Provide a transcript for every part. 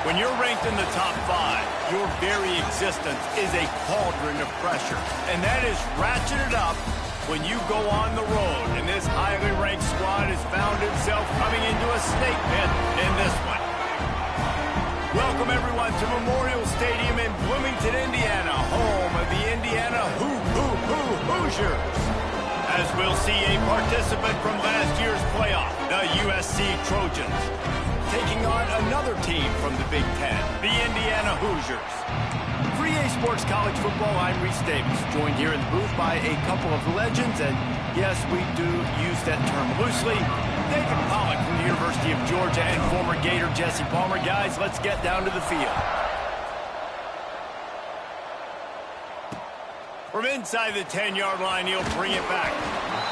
When you're ranked in the top 5, your very existence is a cauldron of pressure. And that is ratcheted up when you go on the road. And this highly ranked squad has found itself coming into a snake pit in this one. Welcome, everyone, to Memorial Stadium in Bloomington, Indiana, home of the Indiana Hoosiers. As we'll see a participant from last year's playoff, the USC Trojans, taking on another team from the Big Ten, the Indiana Hoosiers. For EA Sports College Football, I'm Reese Davis, joined here in the booth by a couple of legends, and yes, we do use that term loosely. David Pollack from the University of Georgia and former Gator Jesse Palmer. Guys, let's get down to the field. From inside the 10-yard line, he'll bring it back.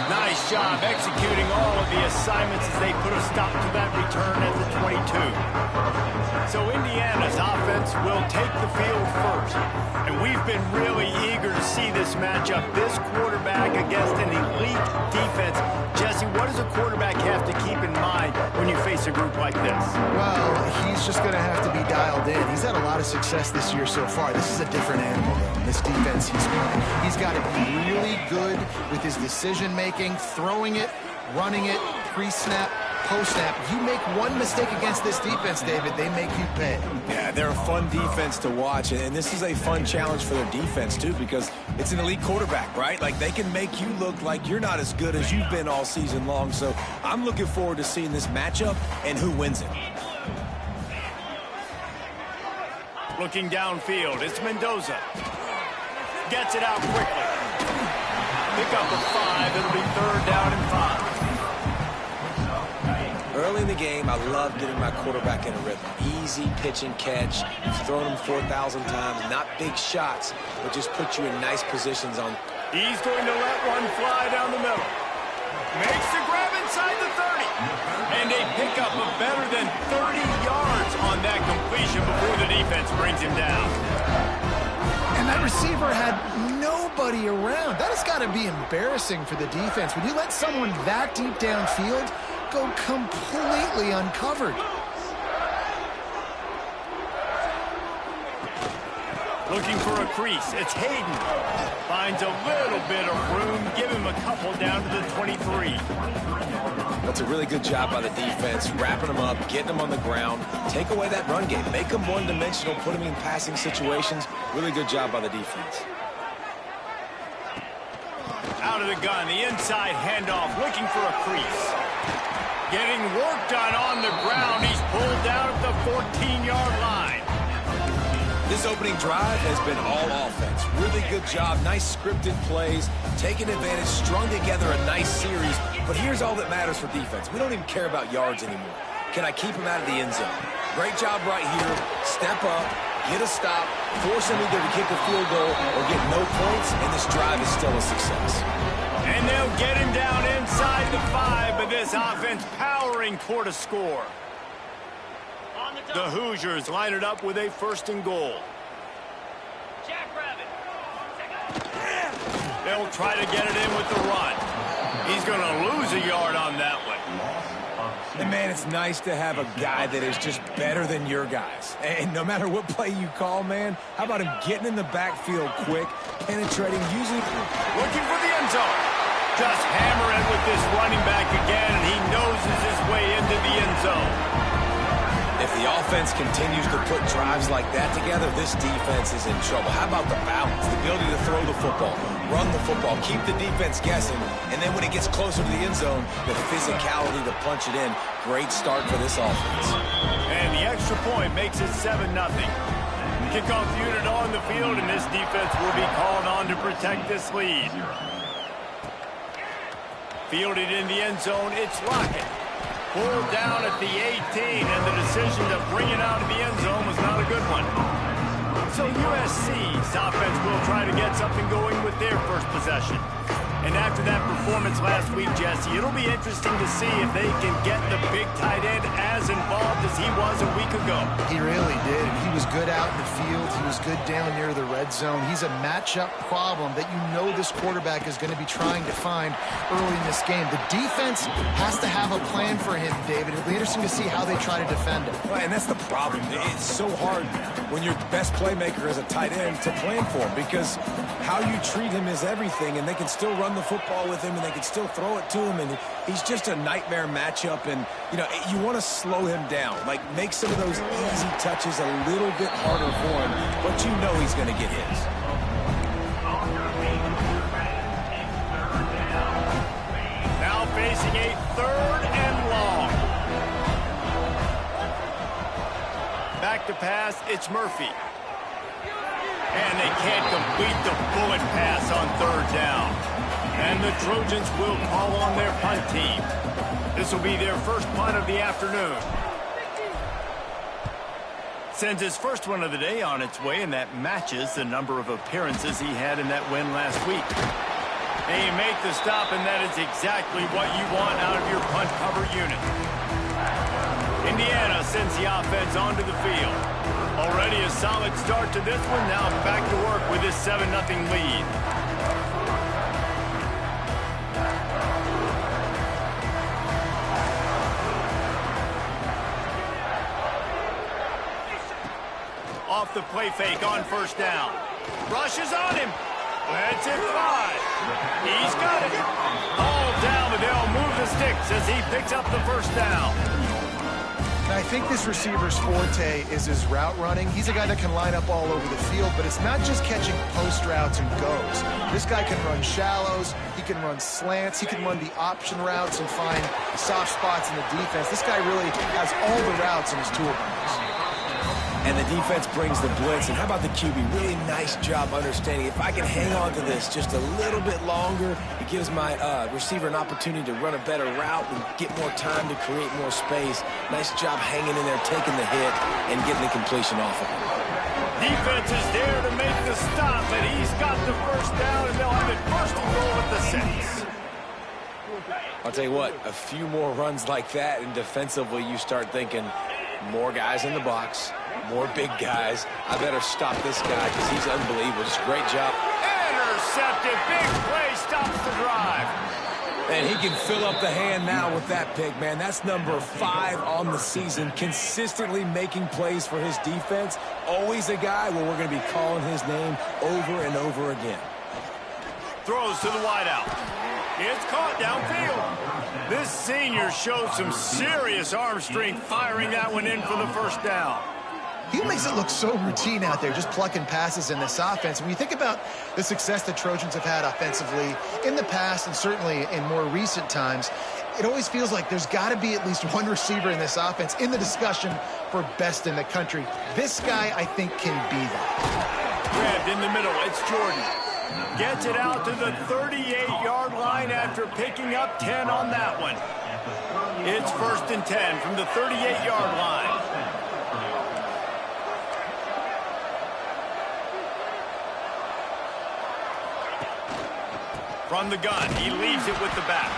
Nice job executing all of the assignments as they put a stop to that return at the 22. So Indiana's offense will take the field first. And we've been really eager to see this matchup. This quarterback against an elite defense. Jesse, what does a quarterback have to keep in mind when you face a group like this? Well, he's just going to have to be dialed in. He's had a lot of success this year so far. This is a different animal, though, in this defense he's playing. He's got to be really good with his decision-making, throwing it, running it, pre-snap, post-snap. You make one mistake against this defense, David, they make you pay. Yeah, they're a fun defense to watch, and this is a fun challenge for their defense, too, because it's an elite quarterback, right? Like, they can make you look like you're not as good as you've been all season long, so I'm looking forward to seeing this matchup and who wins it. Looking downfield, it's Mendoza. Gets it out quickly. Pick up a 5. It'll be 3rd down and 5. Early in the game, I love getting my quarterback in a rhythm. Easy pitch and catch. You've thrown him 4,000 times. Not big shots, but just put you in nice positions on. He's going to let one fly down the middle. Makes the grab inside the 30. And a pickup of better than 30 yards on that completion before the defense brings him down. And that receiver had nobody around. That has got to be embarrassing for the defense. When you let someone that deep downfield go completely uncovered. Looking for a crease. It's Hayden. Finds a little bit of room. Give him a couple down to the 23. That's a really good job by the defense, wrapping them up, getting them on the ground, take away that run game, make them one-dimensional, put them in passing situations. Really good job by the defense. Out of the gun, the inside handoff, looking for a crease. Getting work done on the ground. He's pulled down at the 14-yard line. This opening drive has been all offense. Really good job, nice scripted plays, taking advantage, strung together a nice series. But here's all that matters for defense. We don't even care about yards anymore. Can I keep him out of the end zone? Great job right here. Step up, get a stop, force him either to kick a field goal or get no points, and this drive is still a success. And they'll get him down inside the 5, but this offense powering toward a score. The Hoosiers line it up with a 1st and goal. They'll try to get it in with the run. He's going to lose a yard on that one. And, man, it's nice to have a guy that is just better than your guys. And no matter what play you call, man, how about him getting in the backfield quick, penetrating, using... Looking for the end zone. Just hammer it with this running back again, and he noses his way into the end zone. If the offense continues to put drives like that together, this defense is in trouble. How about the balance, the ability to throw the football, run the football, keep the defense guessing, and then when it gets closer to the end zone, the physicality to punch it in. Great start for this offense. And the extra point makes it 7-0. Kickoff unit on the field, and this defense will be called on to protect this lead. Fielded in the end zone, it's Lockett. Pulled down at the 18, and the decision to bring it out of the end zone was not a good one. So USC's offense will try to get something going with their first possession. And after that performance last week, Jesse, it'll be interesting to see if they can get the big tight end as involved as he was a week ago. He really did. He was good out in the field. He was good down near the red zone. He's a matchup problem that you know this quarterback is going to be trying to find early in this game. The defense has to have a plan for him, David. It'll be interesting to see how they try to defend him. Right, and that's the problem. It's so hard when your best playmaker is a tight end to plan for him, because how you treat him is everything, and they can still run the football with him, and they can still throw it to him, and he's just a nightmare matchup. And, you know, you want to slow him down, like make some of those easy touches a little bit harder for him, but you know he's going to get his. Now facing a 3rd and long. Back to pass, it's Murphy. And they can't complete the bullet pass on 3rd down. And the Trojans will call on their punt team. This will be their first punt of the afternoon. Sends his first one of the day on its way, and that matches the number of appearances he had in that win last week. They make the stop, and that is exactly what you want out of your punt cover unit. Indiana sends the offense onto the field. Already a solid start to this one. Now back to work with this 7-0 lead. Off the play fake on 1st down. Rushes on him. That's it 5. He's got it. All down, but they'll move the sticks as he picks up the 1st down. I think this receiver's forte is his route running. He's a guy that can line up all over the field, but it's not just catching post routes and goes. This guy can run shallows, he can run slants, he can run the option routes and find soft spots in the defense. This guy really has all the routes in his toolbox. And the defense brings the blitz. And how about the QB? Really nice job understanding. If I can hang on to this just a little bit longer, it gives my receiver an opportunity to run a better route and get more time to create more space. Nice job hanging in there, taking the hit, and getting the completion off of it. Defense is there to make the stop, but he's got the 1st down, and they'll have it 1st and goal at the 6. I'll tell you what, a few more runs like that, and defensively you start thinking more guys in the box, more big guys. I better stop this guy because he's unbelievable. Just great job. Intercepted. Big play stops the drive. And he can fill up the hand now with that pick, man. That's number 5 on the season, consistently making plays for his defense. Always a guy where we're going to be calling his name over and over again. Throws to the wideout. It's caught downfield. This senior showed some serious arm strength firing that one in for the 1st down. He makes it look so routine out there, just plucking passes in this offense. When you think about the success the Trojans have had offensively in the past and certainly in more recent times, it always feels like there's got to be at least one receiver in this offense in the discussion for best in the country. This guy, I think, can be that. Grabbed in the middle. It's Jordan. Gets it out to the 38-yard line after picking up 10 on that one. It's 1st and 10 from the 38-yard line. From the gun, he leaves it with the back.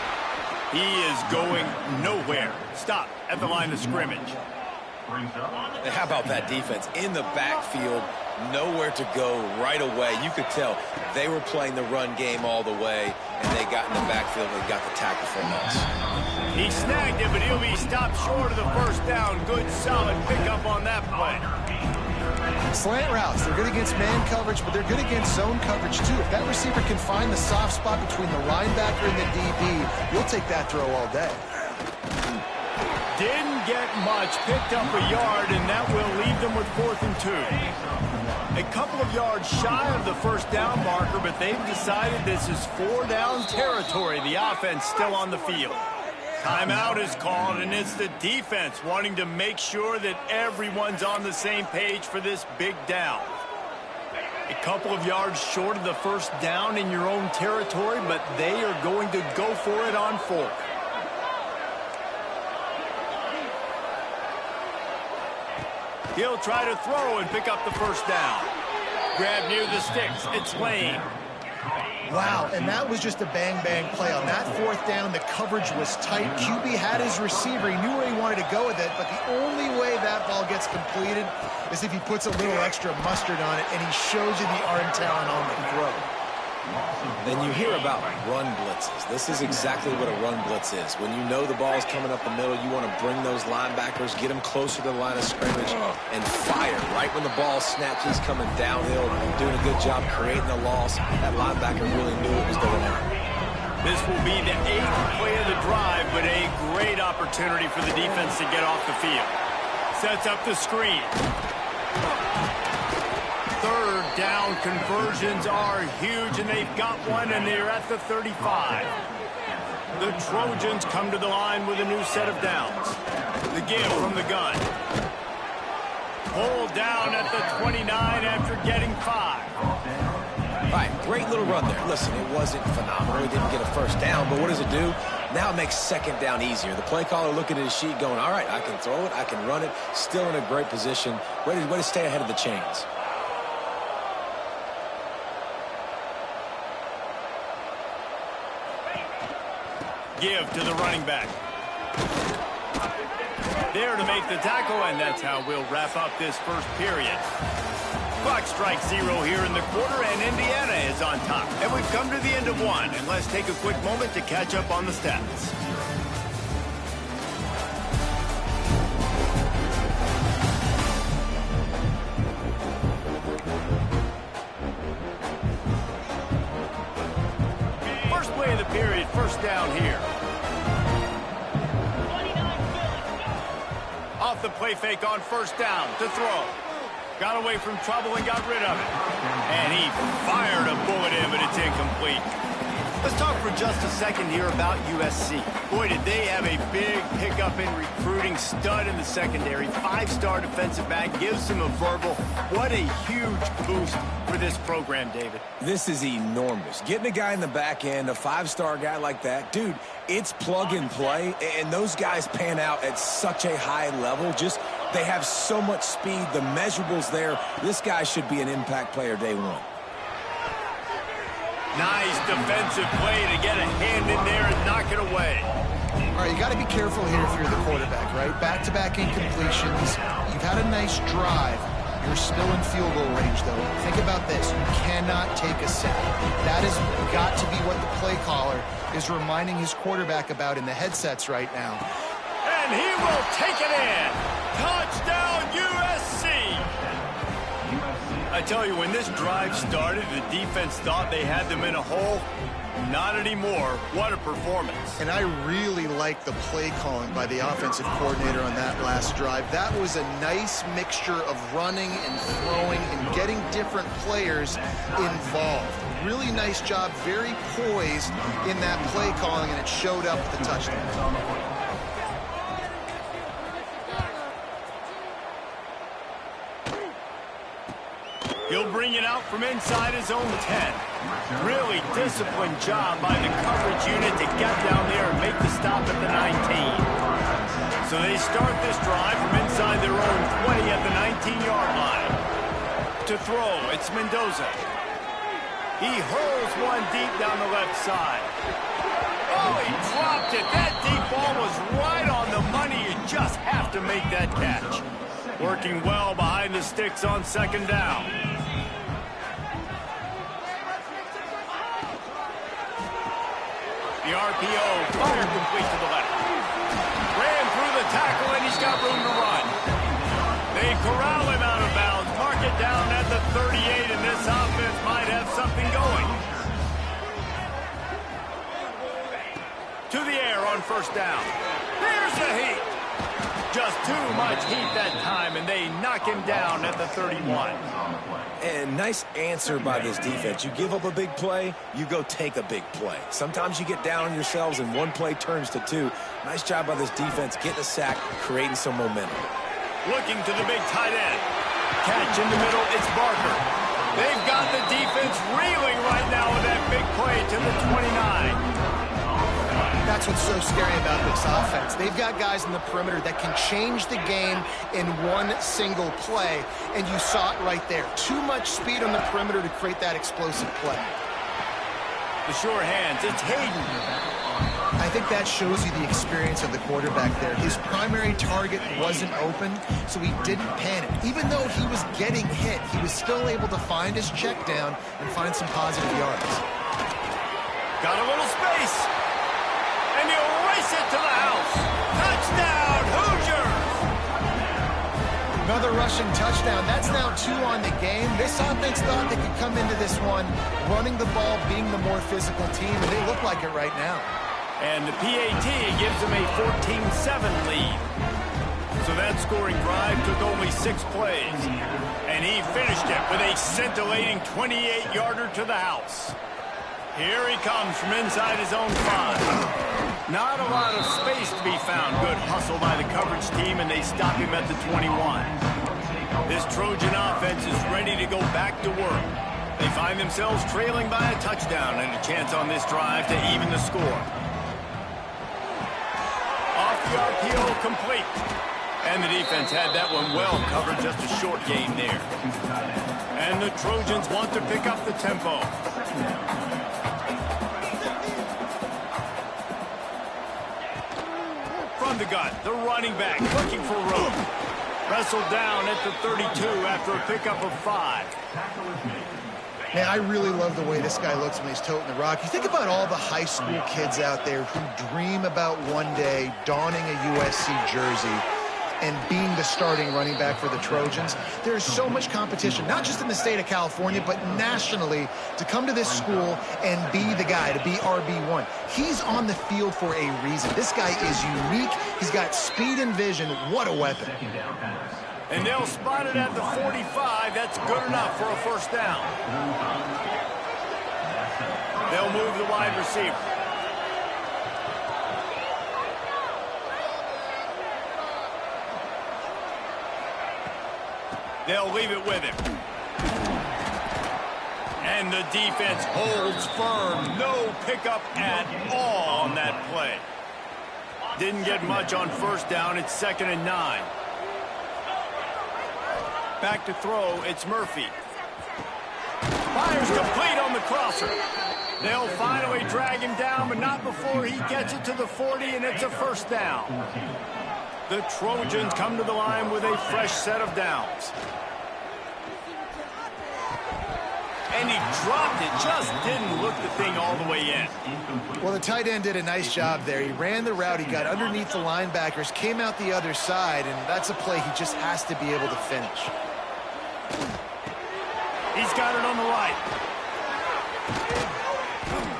He is going nowhere. Stop at the line of scrimmage. And how about that defense? In the backfield, nowhere to go right away. You could tell they were playing the run game all the way, and they got in the backfield and got the tackle from us. He snagged it, but he'll be stopped short of the 1st down. Good, solid pickup on that play. Slant routes, they're good against man coverage, but they're good against zone coverage too. If that receiver can find the soft spot between the linebacker and the DB, you'll take that throw all day. Didn't get much, picked up a yard, and that will leave them with 4th and 2. A couple of yards shy of the 1st down marker, but they've decided this is 4-down territory. The offense still on the field. Timeout is called, and it's the defense wanting to make sure that everyone's on the same page for this big down. A couple of yards short of the 1st down in your own territory, but they are going to go for it on 4th. He'll try to throw and pick up the 1st down. Grab near the sticks. It's Lane. Wow, and that was just a bang-bang play. On that fourth down, the coverage was tight. QB had his receiver. He knew where he wanted to go with it, but the only way that ball gets completed is if he puts a little extra mustard on it, and he shows you the arm talent on the throw. Then you hear about run blitzes. This is exactly what a run blitz is. When you know the ball's coming up the middle, you want to bring those linebackers, get them closer to the line of scrimmage, and fire right when the ball snaps. He's coming downhill, doing a good job creating the loss. That linebacker really knew what was going on. This will be the 8th play of the drive, but a great opportunity for the defense to get off the field. Sets up the screen. Third down conversions are huge, and they've got one, and they're at the 35. The Trojans come to the line with a new set of downs. The give from the gun. Pulled down at the 29 after getting 5. All right, great little run there. Listen, it wasn't phenomenal. He didn't get a first down, but what does it do? Now it makes second down easier. The play caller looking at his sheet going, all right, I can throw it, I can run it, still in a great position, ready to stay ahead of the chains. Give to the running back. There to make the tackle, and that's how we'll wrap up this first period. Clock strikes 0 here in the quarter, and Indiana is on top. And we've come to the end of one, and let's take a quick moment to catch up on the stats. First play of the period, first down here. Off the play fake on first down to throw. Got away from trouble and got rid of it. And he fired a bullet in, but it's incomplete. Let's talk for just a second here about USC. Boy, did they have a big pickup in recruiting. Stud in the secondary. 5-star defensive back. Gives him a verbal. What a huge boost for this program, David. This is enormous. Getting a guy in the back end, a 5-star guy like that, dude, it's plug and play, and those guys pan out at such a high level. Just, they have so much speed. The measurables there. This guy should be an impact player day one. Nice defensive play to get a hand in there and knock it away. All right, you got to be careful here if you're the quarterback, right? Back-to-back incompletions. You've had a nice drive. You're still in field goal range, though. Think about this. You cannot take a sack. That has got to be what the play caller is reminding his quarterback about in the headsets right now. And he will take it in. Touchdown, USC. I tell you, when this drive started, the defense thought they had them in a hole. Not anymore. What a performance. And I really like the play calling by the offensive coordinator on that last drive. That was a nice mixture of running and throwing and getting different players involved. Really nice job, very poised in that play calling, and it showed up with the touchdown. He'll bring it out from inside his own 10. Really disciplined job by the coverage unit to get down there and make the stop at the 19. So they start this drive from inside their own 20 at the 19-yard line. To throw, it's Mendoza. He hurls one deep down the left side. Oh, he dropped it. That deep ball was right on the money. You just have to make that catch. Working well behind the sticks on second down. The RPO, fire complete to the left. Ran through the tackle, and he's got room to run. They corral him out of bounds, mark it down at the 38, and this offense might have something going. To the air on first down. There's the heat. Just too much heat that time, and they knock him down at the 31. And nice answer by this defense. You give up a big play, you go take a big play. Sometimes you get down on yourselves and one play turns to two. Nice job by this defense getting a sack, creating some momentum. Looking to the big tight end. Catch in the middle, it's Barker. They've got the defense reeling right now with that big play to the 29. That's what's so scary about this offense. They've got guys in the perimeter that can change the game in one single play, and you saw it right there. Too much speed on the perimeter to create that explosive play. The sure hands. It's Hayden. I think that shows you the experience of the quarterback there. His primary target wasn't open, so he didn't panic. Even though he was getting hit, he was still able to find his check down and find some positive yards. Got a little space. And he'll race it to the house. Touchdown, Hoosiers! Another rushing touchdown. That's now 2 on the game. This offense thought they could come into this one running the ball, being the more physical team, and they look like it right now. And the PAT gives them a 14-7 lead. So that scoring drive took only 6 plays. And he finished it with a scintillating 28-yarder to the house. Here he comes from inside his own 5. Not a lot of space to be found. Good hustle by the coverage team, and they stop him at the 21. This Trojan offense is ready to go back to work. They find themselves trailing by a touchdown and a chance on this drive to even the score. The RPO complete. And the defense had that one well covered, just a short gain there. And the Trojans want to pick up the tempo. From the gun, the running back looking for room. Wrestled down at the 32 after a pickup of 5. Man, I really love the way this guy looks when he's toting the rock. You think about all the high school kids out there who dream about one day donning a USC jersey and being the starting running back for the Trojans. There's so much competition, not just in the state of California, but nationally, to come to this school and be the guy, to be RB1. He's on the field for a reason. This guy is unique. He's got speed and vision. What a weapon. And they'll spot it at the 45. That's good enough for a first down. They'll move the wide receiver. They'll leave it with him. And the defense holds firm. No pickup at all on that play. Didn't get much on first down. It's 2nd and 9. Back to throw, it's Murphy. Fires complete on the crosser. They'll finally drag him down, but not before he gets it to the 40, and it's a first down. The Trojans come to the line with a fresh set of downs. And he dropped it, just didn't look the thing all the way in. Well, the tight end did a nice job there. He ran the route, he got underneath the linebackers, came out the other side, and that's a play he just has to be able to finish. He's got it on the right.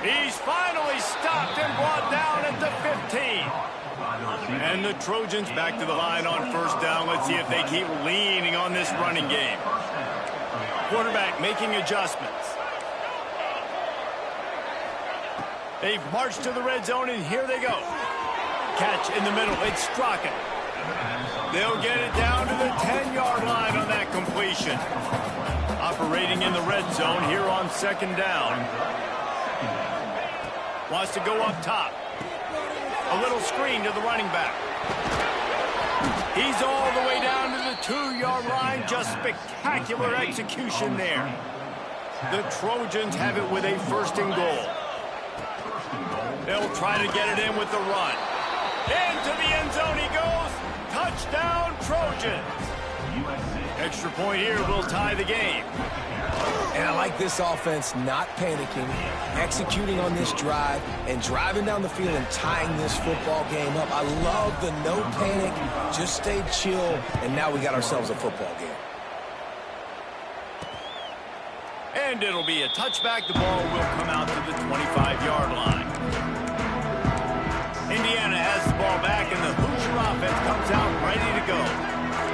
He's finally stopped and brought down at the 15. And the Trojans back to the line on first down. Let's see if they keep leaning on this running game. Quarterback making adjustments. They've marched to the red zone, and here they go. Catch in the middle. It's Straka. They'll get it down to the 10-yard line on that completion. Operating in the red zone here on 2nd down. Wants to go up top. A little screen to the running back. He's all the way down to the 2-yard line. Just spectacular execution there. The Trojans have it with a 1st and goal. They'll try to get it in with the run. Into the end zone he goes. Touchdown, Trojans. Extra point here will tie the game. And I like this offense not panicking, executing on this drive, and driving down the field and tying this football game up. I love the no panic, just stay chill, and now we got ourselves a football game. And it'll be a touchback. The ball will come out to the 25-yard line. Indiana has the ball back, and the Hoosier offense comes out ready to go.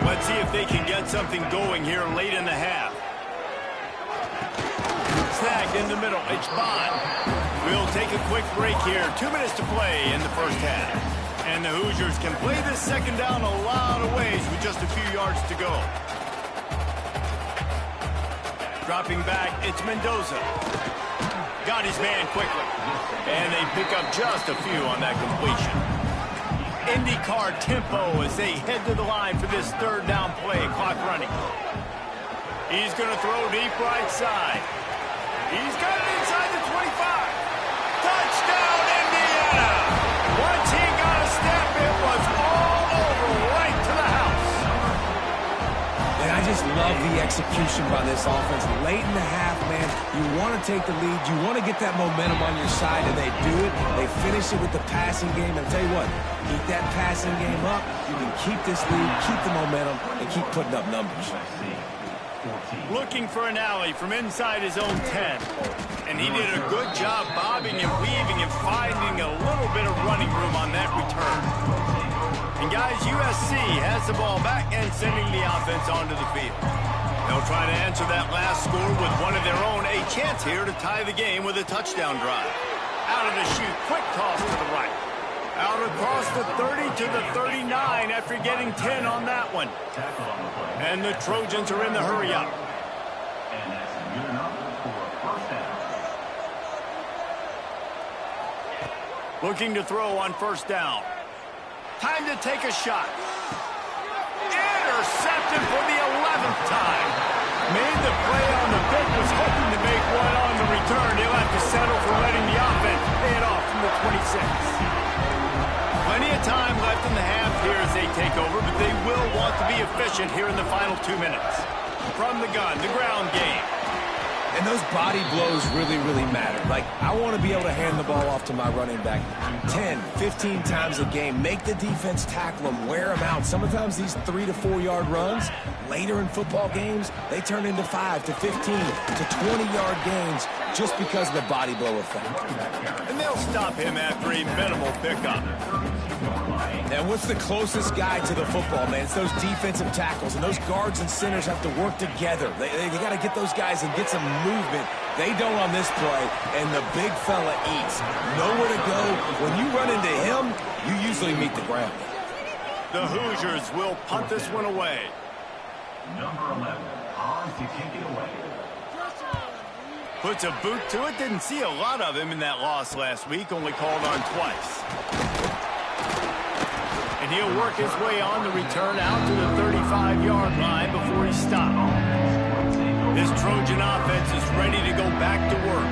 Let's see if they can get something going here late in the half. Snagged in the middle. It's Bond. We'll take a quick break here. 2 minutes to play in the first half. And the Hoosiers can play this 2nd down a lot of ways with just a few yards to go. Dropping back, it's Mendoza. Got his man quickly. And they pick up just a few on that completion. IndyCar tempo as they head to the line for this 3rd down play. Clock running. He's going to throw deep right side. He's got it inside the 25. just love the execution by this offense. Late in the half, man, you want to take the lead. You want to get that momentum on your side, and they do it. They finish it with the passing game. And I'll tell you what, keep that passing game up. You can keep this lead, keep the momentum, and keep putting up numbers. Looking for an alley from inside his own 10. And he did a good job bobbing and weaving and finding a little bit of running room on that return. And guys, USC has the ball back and sending the offense onto the field. They'll try to answer that last score with one of their own. A chance here to tie the game with a touchdown drive. Out of the chute, quick toss to the right. Out across the 30 to the 39 after getting 10 on that one. And the Trojans are in the hurry up. Looking to throw on first down. Time to take a shot. Intercepted for the 11th time. Made the play on the pick, was hoping to make one on the return. He'll have to settle for letting the offense pay it off from the 26. Plenty of time left in the half here as they take over, but they will want to be efficient here in the final 2 minutes. From the gun, the ground game. And those body blows really, really matter. Like, I want to be able to hand the ball off to my running back 10, 15 times a game. Make the defense tackle them, wear them out. Sometimes these 3 to 4 yard runs, later in football games, they turn into 5 to 15 to 20-yard gains just because of the body blow effect. And they'll stop him after a minimal pickup. And what's the closest guy to the football, man? It's those defensive tackles, and those guards and centers have to work together. They got to get those guys and get some movement. They don't on this play, and the big fella eats. Nowhere to go. When you run into him, you usually meet the ground. The Hoosiers will punt this one away. Number 11, on to take it away. Puts a boot to it. Didn't see a lot of him in that loss last week. Only called on twice. And he'll work his way on the return out to the 35-yard line before he stopped. This Trojan offense is ready to go back to work.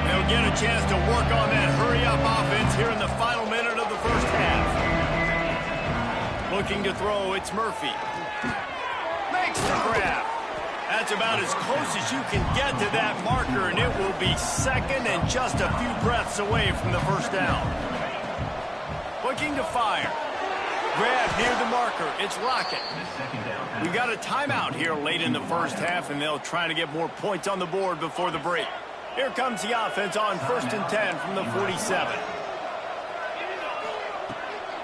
They'll get a chance to work on that hurry-up offense here in the final minute of the first half. Looking to throw, it's Murphy. Makes the grab. That's about as close as you can get to that marker, and it will be second and just a few breaths away from the first down. Looking to fire. Grab near the marker. It's Lockett. We got a timeout here late in the first half, and they'll try to get more points on the board before the break. Here comes the offense on 1st and 10 from the 47.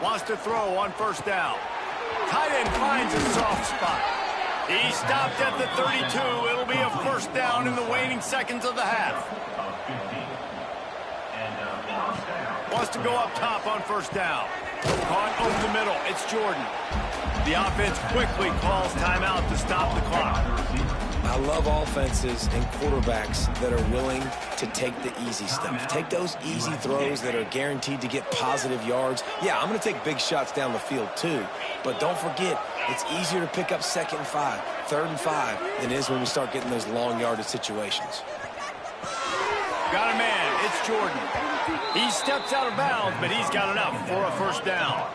Wants to throw on first down. Tight end finds a soft spot. He stopped at the 32. It'll be a first down in the waning seconds of the half. Wants to go up top on first down. Caught over the middle. It's Jordan. The offense quickly calls timeout to stop the clock. I love offenses and quarterbacks that are willing to take the easy stuff. Take those easy throws that are guaranteed to get positive yards. Yeah, I'm going to take big shots down the field too. But don't forget, it's easier to pick up 2nd and 5, 3rd and 5 than it is when we start getting those long yardage situations. Got a man. It's Jordan. He steps out of bounds, but he's got enough for a first down.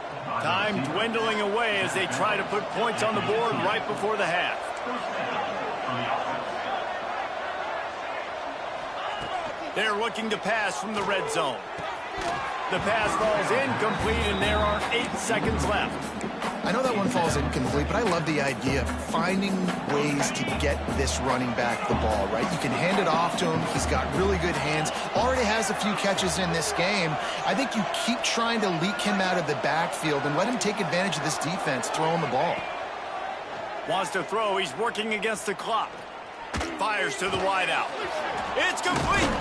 Time dwindling away as they try to put points on the board right before the half. They're looking to pass from the red zone. The pass falls incomplete, and there are 8 seconds left. I know that one falls incomplete, but I love the idea of finding ways to get this running back the ball, right? You can hand it off to him. He's got really good hands. Already has a few catches in this game. I think you keep trying to leak him out of the backfield and let him take advantage of this defense throwing the ball. Wants to throw. He's working against the clock. Fires to the wideout. It's complete.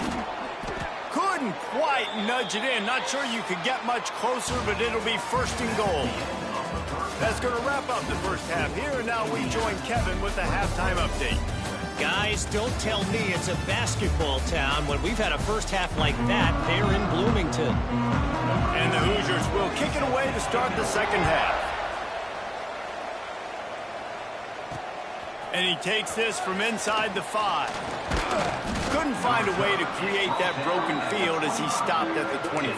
Couldn't quite nudge it in. Not sure you could get much closer, but it'll be 1st and goal. That's going to wrap up the first half here, and now we join Kevin with the halftime update. Guys, don't tell me it's a basketball town when we've had a first half like that there in Bloomington. And the Hoosiers will kick it away to start the second half. And he takes this from inside the 5. Couldn't find a way to create that broken field as he stopped at the 25.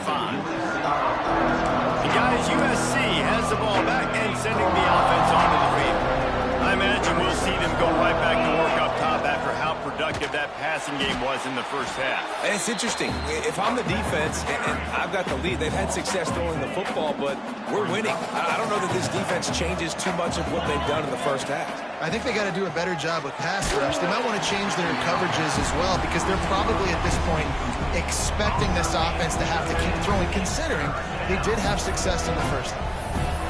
And guys, USC has the ball back and sending the offense onto the field. I imagine we'll see them go passing game was in the first half. And it's interesting. If I'm the defense and I've got the lead, they've had success throwing the football, but we're winning. I don't know that this defense changes too much of what they've done in the first half. I think they got to do a better job with pass rush. They might want to change their coverages as well because they're probably at this point expecting this offense to have to keep throwing, considering they did have success in the first half.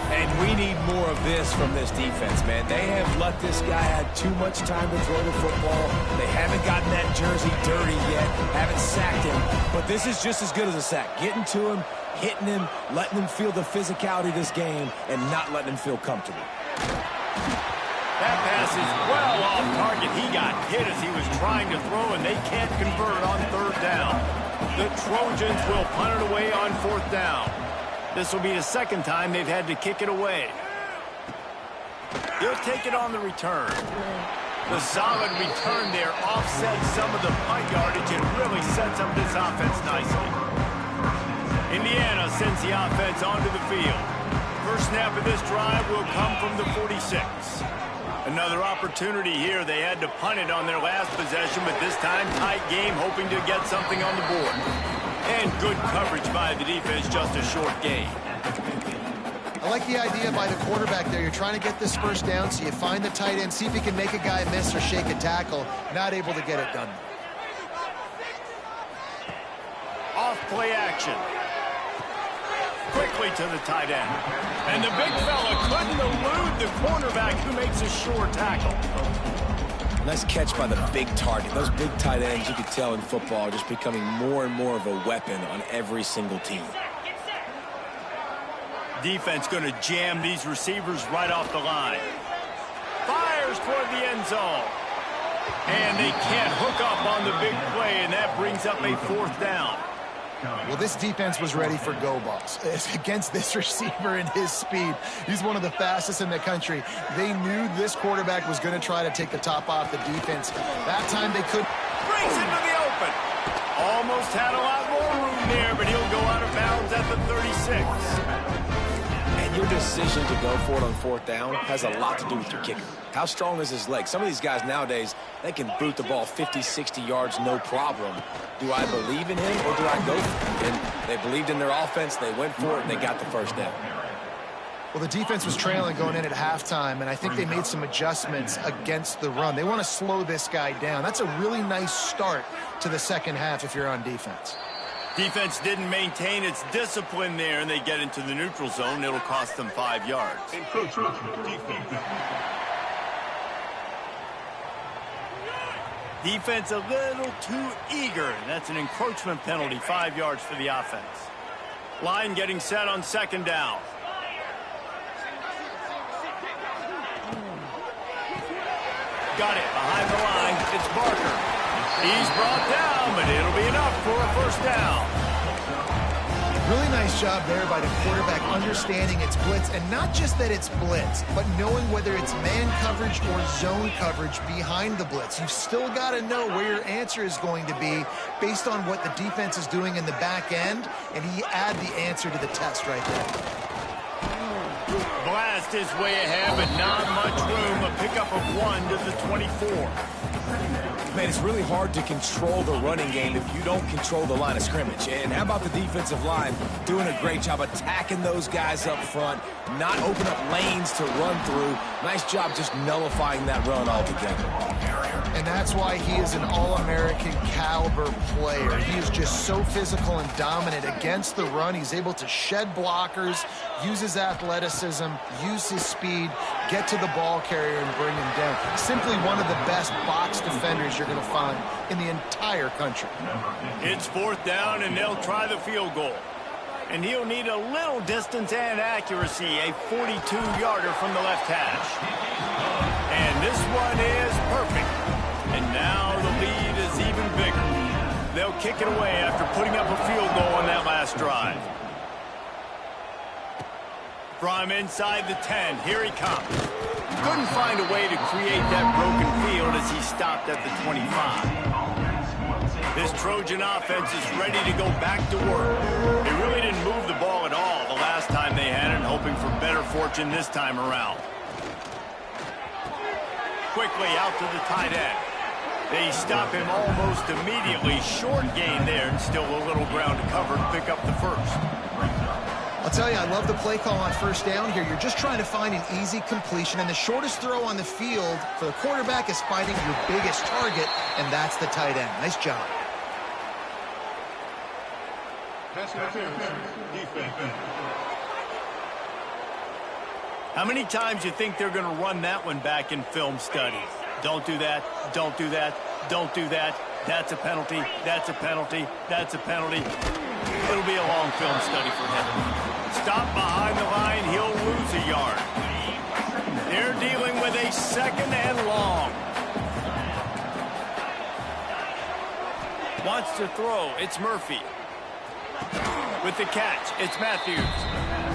And we need more of this from this defense, man. They have let this guy have too much time to throw the football. They haven't gotten that jersey dirty yet, haven't sacked him. But this is just as good as a sack. Getting to him, hitting him, letting him feel the physicality of this game, and not letting him feel comfortable. That pass is well off target. He got hit as he was trying to throw, and they can't convert on third down. The Trojans will punt it away on fourth down. This will be the second time they've had to kick it away. He'll take it on the return. The solid return there offsets some of the punt yardage and really sets up this offense nicely. Indiana sends the offense onto the field. First snap of this drive will come from the 46. Another opportunity here. They had to punt it on their last possession, but this time tight game, hoping to get something on the board. And good coverage by the defense, just a short gain. I like the idea by the quarterback there. You're trying to get this first down, so you find the tight end, see if you can make a guy miss or shake a tackle. Not able to get it done. Off play action. Quickly to the tight end. And the big fella couldn't elude the cornerback who makes a sure tackle. Nice catch by the big target. Those big tight ends, you could tell in football, are just becoming more and more of a weapon on every single team. Defense going to jam these receivers right off the line. Fires toward the end zone. And they can't hook up on the big play, and that brings up a fourth down. Well, this defense was ready for go balls against this receiver and his speed. He's one of the fastest in the country. They knew this quarterback was going to try to take the top off the defense. That time they could. Brings into the open. Almost had a lot more room there, but he'll go out of bounds at the 36. And your decision to go for it on fourth down has a lot to do with your kicker. How strong is his leg? Some of these guys nowadays, they can boot the ball 50, 60 yards, no problem. Do I believe in him or do I go for it? And they believed in their offense, they went for it, and they got the first down. Well, the defense was trailing going in at halftime, and I think they made some adjustments against the run. They want to slow this guy down. That's a really nice start to the second half if you're on defense. Defense didn't maintain its discipline there, and they get into the neutral zone. It'll cost them 5 yards. Defense a little too eager. That's an encroachment penalty, 5 yards for the offense. Line getting set on second down. Got it behind the line. It's Barker. He's brought down, but it'll be enough for a first down. Really nice job there by the quarterback understanding it's blitz, and not just that it's blitz, but knowing whether it's man coverage or zone coverage behind the blitz. You've still got to know where your answer is going to be based on what the defense is doing in the back end, and he add the answer to the test right there. Blast his way ahead, but not much room. A pickup of 1 to the 24. Man, it's really hard to control the running game if you don't control the line of scrimmage. And how about the defensive line doing a great job attacking those guys up front, not open up lanes to run through. Nice job just nullifying that run altogether. And that's why he is an All-American caliber player. He is just so physical and dominant against the run. He's able to shed blockers, use his athleticism, use his speed, get to the ball carrier and bring him down. Simply one of the best box defenders you're going to find in the entire country. It's fourth down, and they'll try the field goal. And he'll need a little distance and accuracy, a 42-yarder from the left hash. And this one is perfect. And now the lead is even bigger. They'll kick it away after putting up a field goal on that last drive. From inside the 10, here he comes. Couldn't find a way to create that broken field as he stopped at the 25. This Trojan offense is ready to go back to work. They really didn't move the ball at all the last time they had it, hoping for better fortune this time around. Quickly out to the tight end. They stop him almost immediately. Short gain there, and still a little ground to cover to pick up the first. I'll tell you, I love the play call on first down here. You're just trying to find an easy completion, and the shortest throw on the field for the quarterback is finding your biggest target, and that's the tight end. Nice job. How many times do you think they're going to run that one back in film study? Don't do that. Don't do that. Don't do that. That's a penalty. That's a penalty. That's a penalty. It'll be a long film study for him. Stop behind the line. He'll lose a yard. They're dealing with a second and long. Wants to throw. It's Murphy. With the catch, it's Matthews.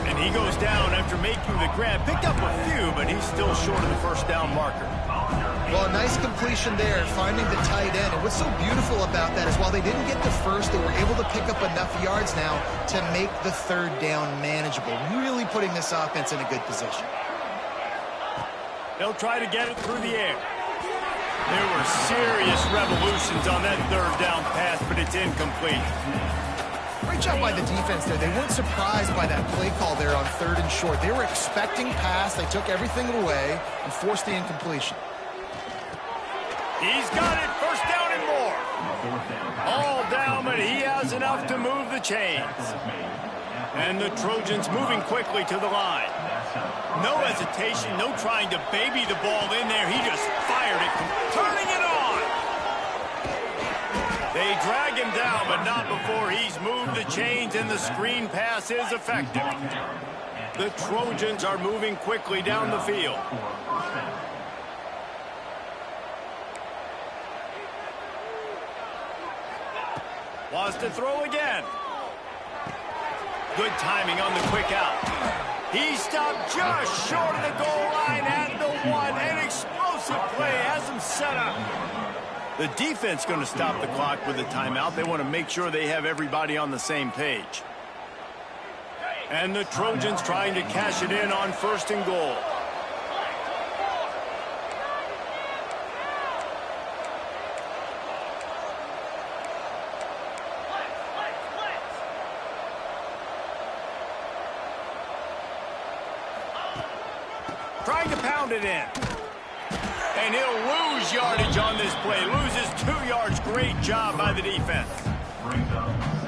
And he goes down after making the grab. Picked up a few, but he's still short of the first down marker. Well, a nice completion there, finding the tight end. And what's so beautiful about that is while they didn't get the first, they were able to pick up enough yards now to make the third down manageable. Really putting this offense in a good position. They'll try to get it through the air. There were serious revolutions on that third down pass, but it's incomplete. Great job by the defense there. They weren't surprised by that play call there on third and short. They were expecting pass. They took everything away and forced the incompletion. He's got it. First down and more. All down, but he has enough to move the chains. And the Trojans moving quickly to the line. No hesitation, no trying to baby the ball in there. He just fired it, turning it on. They drag him down, but not before he's moved the chains, and the screen pass is effective. The Trojans are moving quickly down the field. Wants to throw again. Good timing on the quick out. He stopped just short of the goal line at the one. An explosive play has him set up. The defense going to stop the clock with a timeout. They want to make sure they have everybody on the same page. And the Trojans trying to cash it in on first and goal. Trying to pound it in. And he'll lose yardage on this play. Loses 2 yards. Great job by the defense.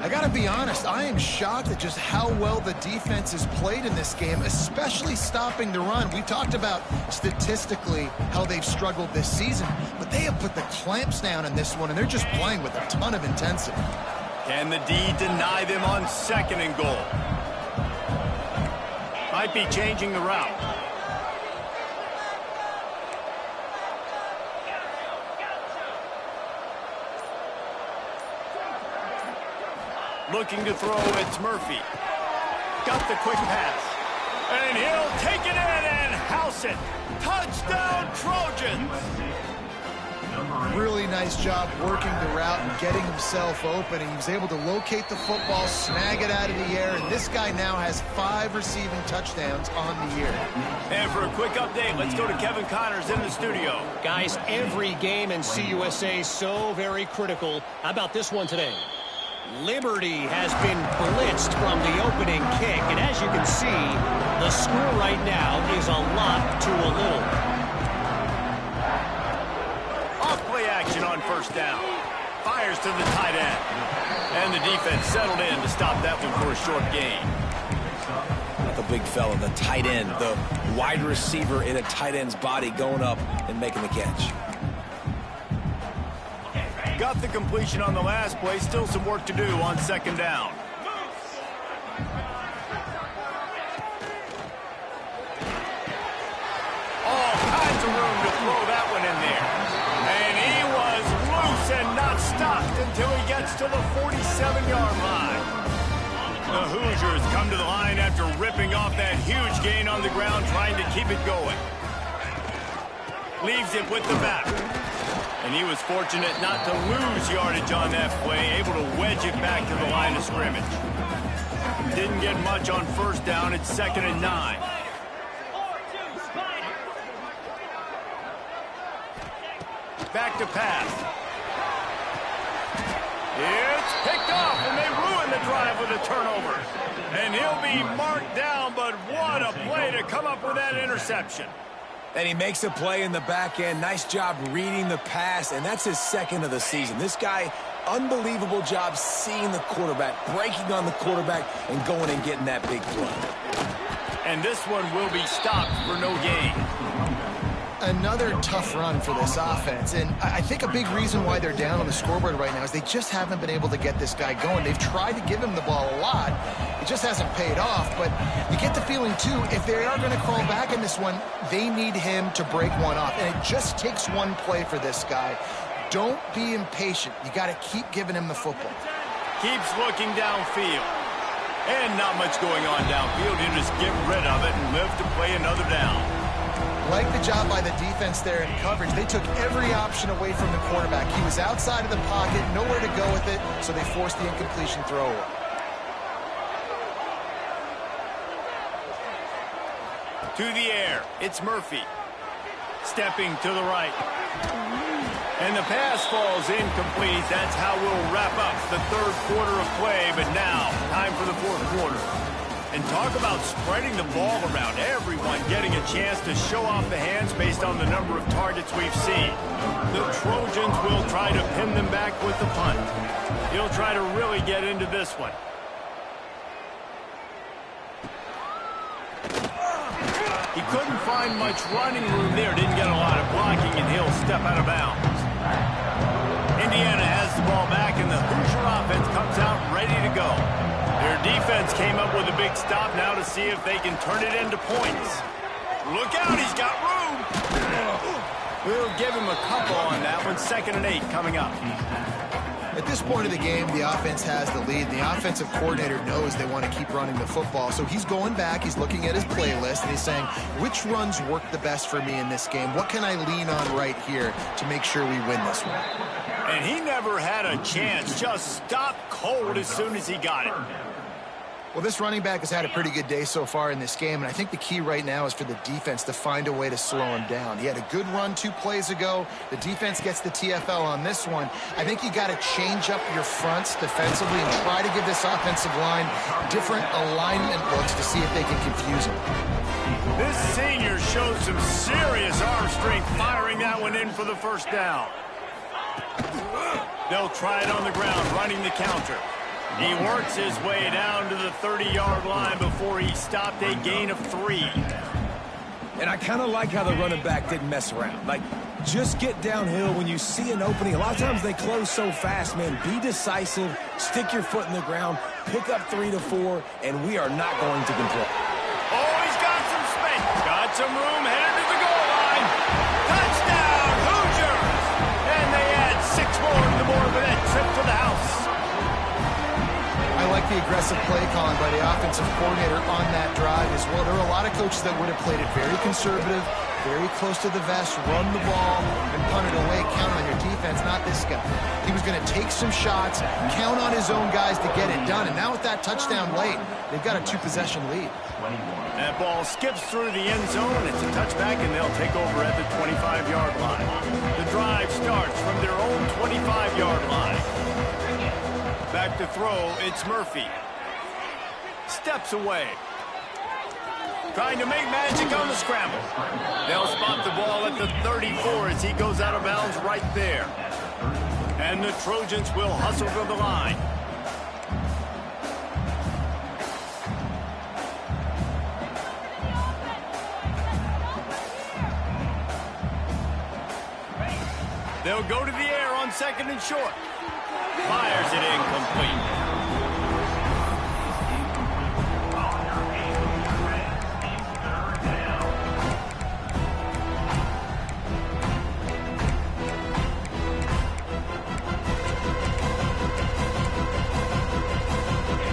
I got to be honest, I am shocked at just how well the defense has played in this game, especially stopping the run. We talked about statistically how they've struggled this season, but they have put the clamps down in this one, and they're just playing with a ton of intensity. Can the D deny them on second and goal? Might be changing the route. Looking to throw, it's Murphy. Got the quick pass. And he'll take it in and house it. Touchdown, Trojans! Really nice job working the route and getting himself open. And he was able to locate the football, snag it out of the air, and this guy now has 5 receiving touchdowns on the year. And for a quick update, let's go to Kevin Connors in the studio. Guys, every game in CUSA is so very critical. How about this one today? Liberty has been blitzed from the opening kick, and as you can see, the score right now is a lot to a little. Off play action on first down. Fires to the tight end. And the defense settled in to stop that one for a short gain. Not the big fella, the tight end, the wide receiver in a tight end's body going up and making the catch. Got the completion on the last play. Still some work to do on second down. All kinds of room to throw that one in there. And he was loose and not stopped until he gets to the 47-yard line. The Hoosiers come to the line after ripping off that huge gain on the ground, trying to keep it going. Leaves it with the back. And he was fortunate not to lose yardage on that play, able to wedge it back to the line of scrimmage. Didn't get much on first down. It's 2nd and 9. back to pass. It's picked off, and they ruin the drive with a turnover. And he'll be marked down, but what a play to come up with that interception. And he makes a play in the back end. Nice job reading the pass, and that's his second of the season. This guy, unbelievable job seeing the quarterback, breaking on the quarterback, and going and getting that big play. And this one will be stopped for no gain. Another tough run for this offense, and I think a big reason why they're down on the scoreboard right now is they just haven't been able to get this guy going. They've tried to give him the ball a lot. It just hasn't paid off, but you get the feeling, too, if they are going to crawl back in this one, they need him to break one off, and it just takes one play for this guy. Don't be impatient. You got to keep giving him the football. Keeps looking downfield. And not much going on downfield. You just get rid of it and live to play another down. Like the job by the defense there in coverage. They took every option away from the quarterback. He was outside of the pocket, nowhere to go with it, so they forced the incompletion throw away. To the air, it's Murphy. Stepping to the right. And the pass falls incomplete. That's how we'll wrap up the third quarter of play, but now, time for the fourth quarter. And talk about spreading the ball around. Everyone getting a chance to show off the hands based on the number of targets we've seen. The Trojans will try to pin them back with the punt. He'll try to really get into this one. He couldn't find much running room there. Didn't get a lot of blocking, and he'll step out of bounds. Indiana has the ball back, and the Hoosier offense comes out ready to go. Their defense came up with a big stop now to see if they can turn it into points. Look out, he's got room. We'll give him a couple on that one. 2nd and 8 coming up. At this point of the game, the offense has the lead. The offensive coordinator knows they want to keep running the football. So he's going back, he's looking at his playlist, and he's saying, which runs work the best for me in this game? What can I lean on right here to make sure we win this one? And he never had a chance. Just stopped cold as soon as he got it. Well, this running back has had a pretty good day so far in this game, and I think the key right now is for the defense to find a way to slow him down. He had a good run 2 plays ago. The defense gets the TFL on this one. I think you got to change up your fronts defensively and try to give this offensive line different alignment looks to see if they can confuse him. This senior shows some serious arm strength, firing that one in for the first down. They'll try it on the ground, running the counter. He works his way down to the 30-yard line before he stopped a gain of 3. And I kind of like how the running back didn't mess around. Like, just get downhill when you see an opening. A lot of times they close so fast, man. Be decisive, stick your foot in the ground, pick up 3 to 4, and we are not going to control. Oh, he's got some space. Got some room, headed to the goal line. Touchdown, Hoosiers! And they add 6 more to the board with that trip to the house. I like the aggressive play calling by the offensive coordinator on that drive as well. There were a lot of coaches that would have played it very conservative, very close to the vest, run the ball, and punt it away, count on your defense, not this guy. He was going to take some shots, count on his own guys to get it done, and now with that touchdown late, they've got a 2-possession lead. That ball skips through the end zone. It's a touchback, and they'll take over at the 25-yard line. The drive starts from their own 25-yard line. Back to throw, it's Murphy. Steps away. Trying to make magic on the scramble. They'll spot the ball at the 34 as he goes out of bounds right there. And the Trojans will hustle to the line. They'll go to the air on 2nd and short. Fires it incomplete.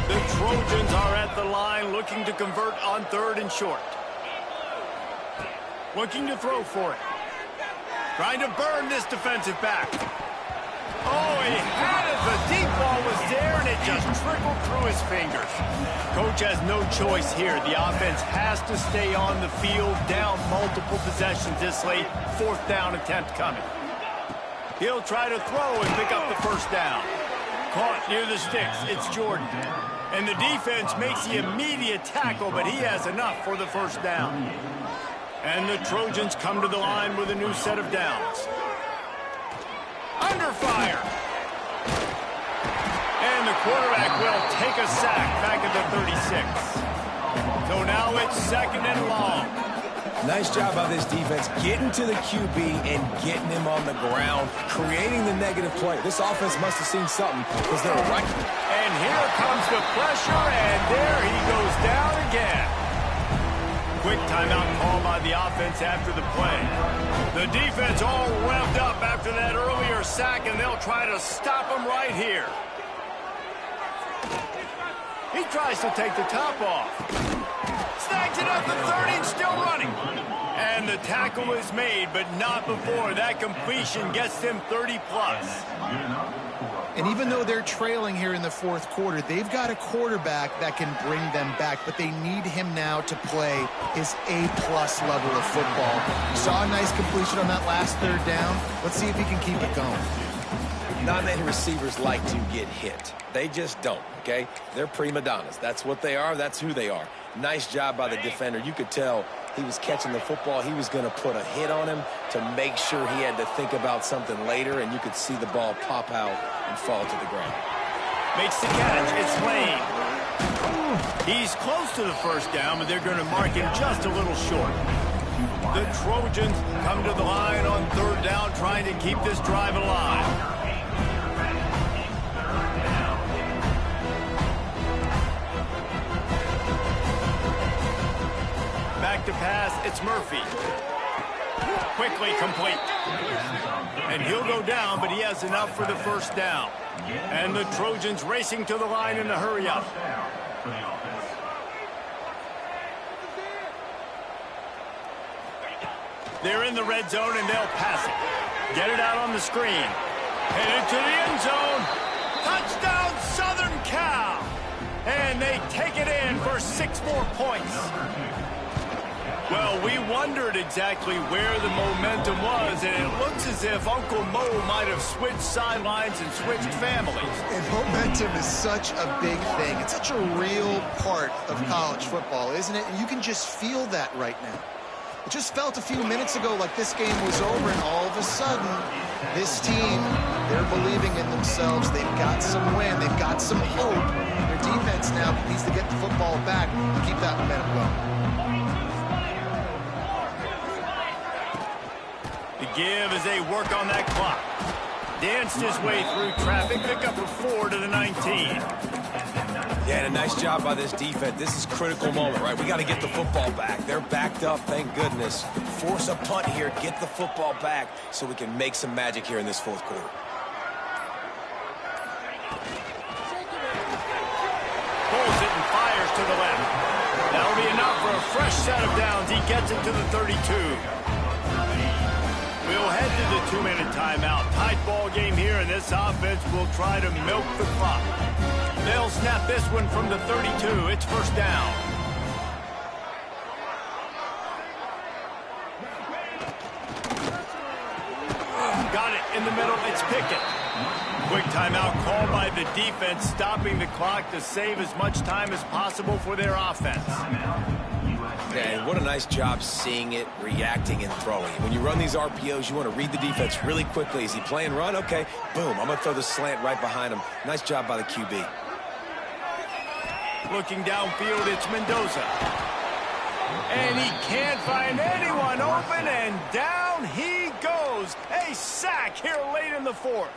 The Trojans are at the line looking to convert on 3rd and short. Looking to throw for it. Trying to burn this defensive back. Oh, he had it. The deep ball was there, and it just trickled through his fingers. Coach has no choice here. The offense has to stay on the field, down multiple possessions this late. 4th down attempt coming. He'll try to throw and pick up the first down. Caught near the sticks. It's Jordan. And the defense makes the immediate tackle, but he has enough for the first down. And the Trojans come to the line with a new set of downs. Under fire. And the quarterback will take a sack back at the 36. So now it's 2nd and long. Nice job by this defense getting to the QB and getting him on the ground, creating the negative play. This offense must have seen something because they're right. And here comes the pressure, and there he goes down again. Quick timeout call by the offense after the play. The defense all revved up after that earlier sack, and they'll try to stop him right here. He tries to take the top off. Snags it at the 30 and still running. And the tackle is made, but not before. That completion gets them 30-plus. And even though they're trailing here in the 4th quarter, they've got a quarterback that can bring them back, but they need him now to play his A-plus level of football. You saw a nice completion on that last 3rd down. Let's see if he can keep it going. Not many receivers like to get hit. They just don't, okay? They're prima donnas. That's what they are. That's who they are. Nice job by the defender. You could tell he was catching the football. He was going to put a hit on him to make sure he had to think about something later, and you could see the ball pop out and fall to the ground. Makes the catch. It's Lane. He's close to the first down, but they're going to mark him just a little short. The Trojans come to the line on 3rd down, trying to keep this drive alive. Back to pass, it's Murphy. Quickly complete. And he'll go down, but he has enough for the first down. And the Trojans racing to the line in a hurry up. They're in the red zone, and they'll pass it. Get it out on the screen. Headed to the end zone. Touchdown, Southern Cal. And they take it in for 6 more points. Well, we wondered exactly where the momentum was, and it looks as if Uncle Mo might have switched sidelines and switched families. And momentum is such a big thing. It's such a real part of college football, isn't it? And you can just feel that right now. It just felt a few minutes ago like this game was over, and all of a sudden, this team, they're believing in themselves. They've got some win. They've got some hope. Their defense now needs to get the football back and keep that momentum going. The give as they work on that clock. Danced his way through traffic, pick up a 4 to the 19. Yeah, and a nice job by this defense. This is a critical moment, right? We got to get the football back. They're backed up, thank goodness. Force a punt here, get the football back so we can make some magic here in this 4th quarter. Pulls it and fires to the left. That'll be enough for a fresh set of downs. He gets it to the 32. We'll head to the 2-minute timeout. Tight ball game here, and this offense will try to milk the clock. They'll snap this one from the 32. It's first down. Got it in the middle. It's Pickett. Quick timeout called by the defense, stopping the clock to save as much time as possible for their offense. Yeah, and what a nice job seeing it, reacting, and throwing. When you run these RPOs, you want to read the defense really quickly. Is he playing run? Okay, boom. I'm going to throw the slant right behind him. Nice job by the QB. Looking downfield, it's Mendoza. And he can't find anyone open, and down he goes. A sack here late in the 4th.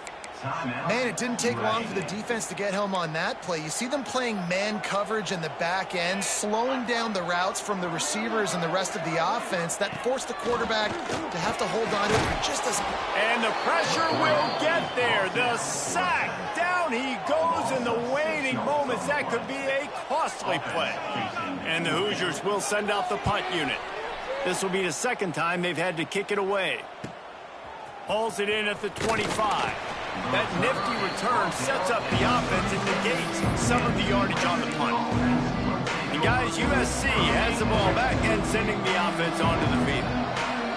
Man, it didn't take long for the defense to get home on that play. You see them playing man coverage in the back end, slowing down the routes from the receivers and the rest of the offense. That forced the quarterback to have to hold on to it just as... And the pressure will get there. The sack. Down he goes in the waning moments. That could be a costly play. And the Hoosiers will send out the punt unit. This will be the 2nd time they've had to kick it away. Hauls it in at the 25. That nifty return sets up the offense and negates some of the yardage on the punt. And guys, USC has the ball back and sending the offense onto the field.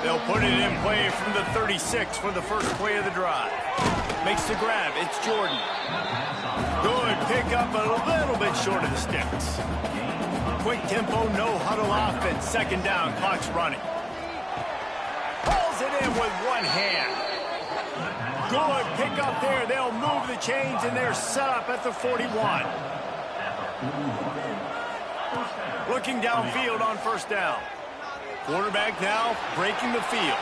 They'll put it in play from the 36 for the first play of the drive. Makes the grab. It's Jordan. Good pickup, but a little bit short of the sticks. Quick tempo, no huddle offense. Second down, clock's running. Pulls it in with one hand. Good pickup there. They'll move the chains, and they're set up at the 41. Looking downfield on first down. Quarterback now breaking the field.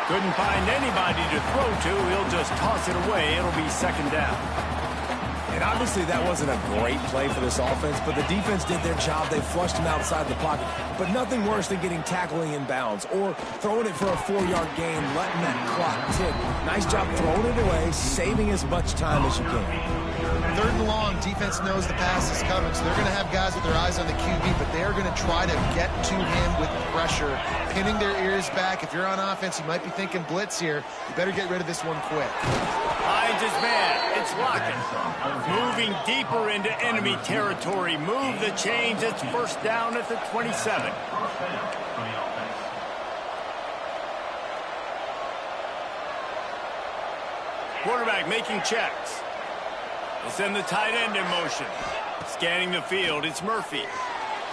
Couldn't find anybody to throw to. He'll just toss it away. It'll be second down. And obviously that wasn't a great play for this offense, but the defense did their job. They flushed him outside the pocket. But nothing worse than getting tackling in bounds or throwing it for a 4-yard gain, letting that clock tick. Nice job throwing it away, saving as much time as you can. Third and long, defense knows the pass is coming, so they're going to have guys with their eyes on the QB, but they are going to try to get to him with pressure, pinning their ears back. If you're on offense, you might be thinking blitz here. You better get rid of this one quick. Finds his man. It's Lockett. Moving deeper into enemy territory. Move the chains. It's first down at the 27. Quarterback making checks. They'll send the tight end in motion. Scanning the field, it's Murphy.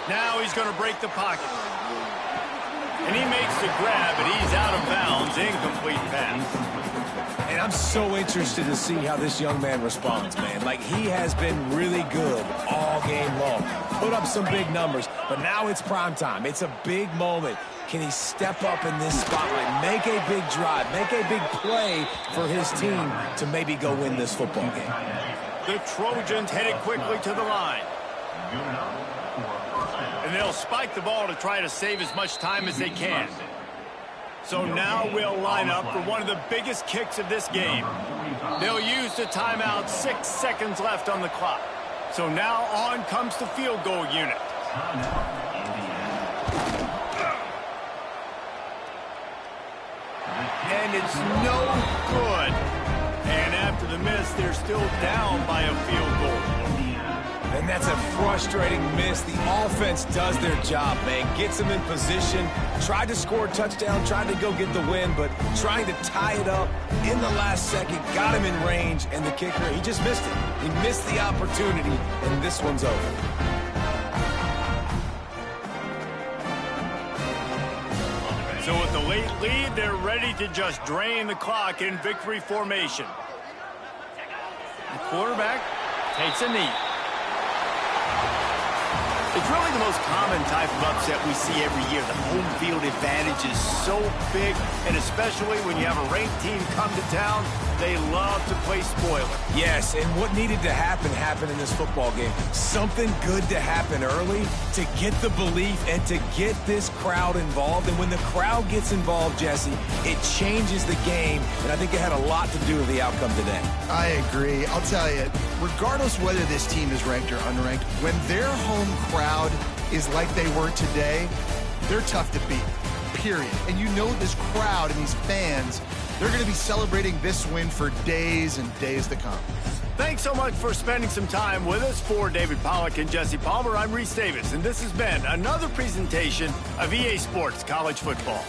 Now he's going to break the pocket. And he makes the grab, but he's out of bounds. Incomplete pass. And I'm so interested to see how this young man responds, man. Like, he has been really good all game long. Put up some big numbers, but now it's prime time. It's a big moment. Can he step up in this spotlight, make a big drive, make a big play for his team to maybe go win this football game? The Trojans headed quickly to the line. And they'll spike the ball to try to save as much time as they can. So now we'll line up for one of the biggest kicks of this game. They'll use the timeout, 6 seconds left on the clock. So now on comes the field goal unit. And it's no good. And after the miss, they're still down by a field goal. And that's a frustrating miss. The offense does their job, man. Gets them in position. Tried to score a touchdown, tried to go get the win, but trying to tie it up in the last second, got him in range, and the kicker, he just missed it. He missed the opportunity, and this one's over. So with the late lead, they're ready to just drain the clock in victory formation. The quarterback takes a knee. It's really the most common type of upset we see every year. The home field advantage is so big, and especially when you have a ranked team come to town, they love to play spoiler. Yes, and what needed to happen happened in this football game. Something good to happen early to get the belief and to get this crowd involved. And when the crowd gets involved, Jesse, it changes the game, and I think it had a lot to do with the outcome today. I agree. I'll tell you, regardless whether this team is ranked or unranked, when their home crowd is like they were today, they're tough to beat, period. And you know this crowd and these fans, they're going to be celebrating this win for days and days to come. Thanks so much for spending some time with us. For David Pollack and Jesse Palmer, I'm Reese Davis, and this has been another presentation of EA Sports College Football.